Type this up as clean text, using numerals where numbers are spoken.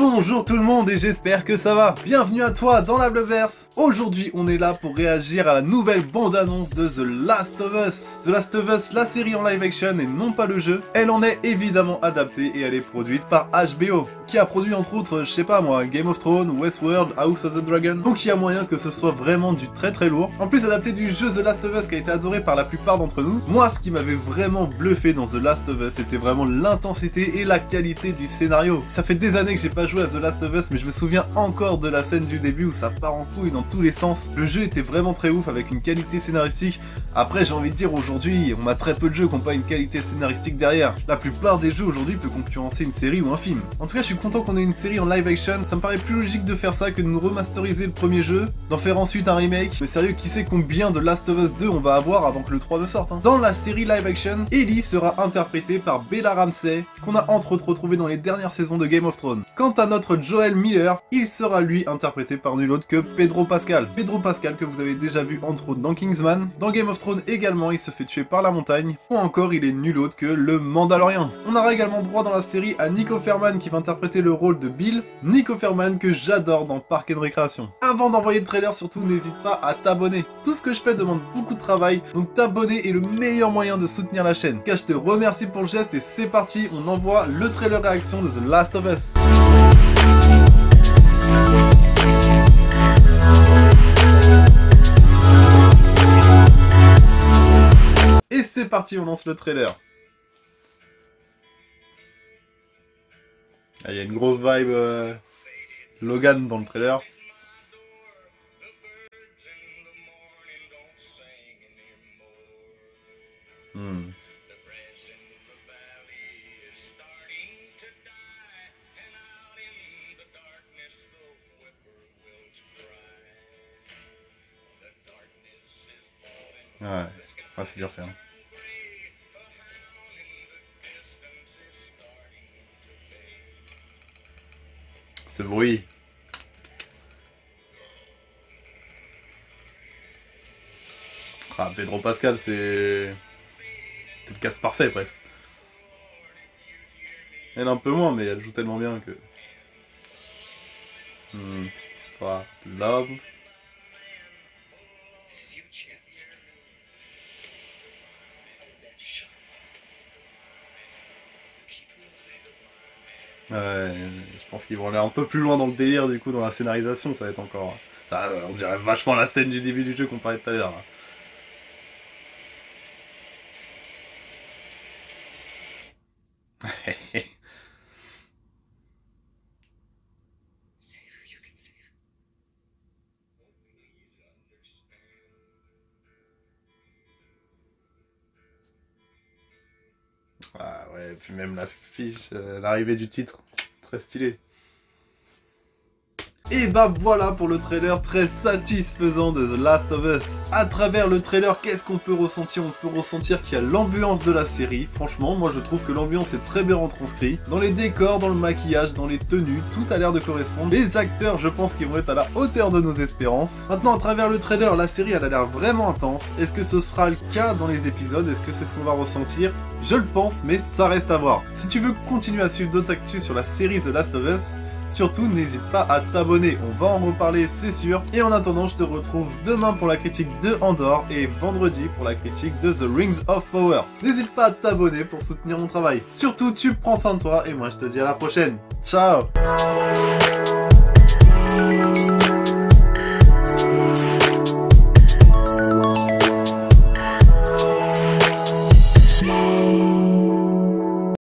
Bonjour tout le monde et j'espère que ça va. Bienvenue à toi dans l'Hableverse. Aujourd'hui on est là pour réagir à la nouvelle bande-annonce de The Last of Us. The Last of Us, la série en live action et non pas le jeu. Elle en est évidemment adaptée et elle est produite par HBO, qui a produit entre autres, je sais pas moi, Game of Thrones, Westworld, House of the Dragon. Donc il y a moyen que ce soit vraiment du très lourd. En plus adapté du jeu The Last of Us qui a été adoré par la plupart d'entre nous. Moi ce qui m'avait vraiment bluffé dans The Last of Us c'était vraiment l'intensité et la qualité du scénario. Ça fait des années que j'ai pas joué à The Last of Us mais je me souviens encore de la scène du début où ça part en couille dans tous les sens. Le jeu était vraiment très ouf avec une qualité scénaristique. Après j'ai envie de dire aujourd'hui on a très peu de jeux qui n'ont pas une qualité scénaristique derrière. La plupart des jeux aujourd'hui peuvent concurrencer une série ou un film. En tout cas je suis content qu'on ait une série en live action. Ça me paraît plus logique de faire ça que de nous remasteriser le premier jeu, d'en faire ensuite un remake. Mais sérieux, qui sait combien de Last of Us 2 on va avoir avant que le 3 ne sorte hein. Dans la série live action, Ellie sera interprétée par Bella Ramsey, qu'on a entre autres retrouvé dans les dernières saisons de Game of Thrones. Quant à notre Joel Miller, il sera lui interprété par nul autre que Pedro Pascal. Pedro Pascal que vous avez déjà vu entre autres dans Kingsman. Dans Game of Thrones également, il se fait tuer par la montagne. Ou encore, il est nul autre que le Mandalorien. On aura également droit dans la série à Nick Offerman qui va interpréter le rôle de Bill. Nick Offerman que j'adore dans Parks and Recreation. Avant d'envoyer le trailer, surtout n'hésite pas à t'abonner. Tout ce que je fais demande beaucoup de travail, donc t'abonner est le meilleur moyen de soutenir la chaîne. Car je te remercie pour le geste et c'est parti, on envoie le trailer réaction de The Last of Us. Et c'est parti, on lance le trailer. Il y a une grosse vibe Logan dans le trailer. Ouais, ah, c'est bien fait. Hein. Ce bruit. Ah, Pedro Pascal, c'est le casse parfait presque. Elle un peu moins, mais elle joue tellement bien que... petite histoire de love. Ouais, je pense qu'ils vont aller un peu plus loin dans le délire du coup, dans la scénarisation, ça va être encore... Ça, on dirait vachement la scène du début du jeu qu'on parlait tout à l'heure. Ah ouais, puis même l'affiche, l'arrivée du titre, très stylé. Et bah voilà pour le trailer très satisfaisant de The Last of Us. À travers le trailer, qu'est-ce qu'on peut ressentir? On peut ressentir qu'il y a l'ambiance de la série. Franchement, moi je trouve que l'ambiance est très bien retranscrite. Dans les décors, dans le maquillage, dans les tenues, tout a l'air de correspondre. Les acteurs, je pense qu'ils vont être à la hauteur de nos espérances. Maintenant, à travers le trailer, la série elle a l'air vraiment intense. Est-ce que ce sera le cas dans les épisodes? Est-ce que c'est ce qu'on va ressentir? Je le pense, mais ça reste à voir. Si tu veux continuer à suivre d'autres actus sur la série The Last of Us, surtout n'hésite pas à t'abonner, on va en reparler c'est sûr. Et en attendant je te retrouve demain pour la critique de Andor et vendredi pour la critique de The Rings of Power. N'hésite pas à t'abonner pour soutenir mon travail. Surtout tu prends soin de toi et moi je te dis à la prochaine. Ciao.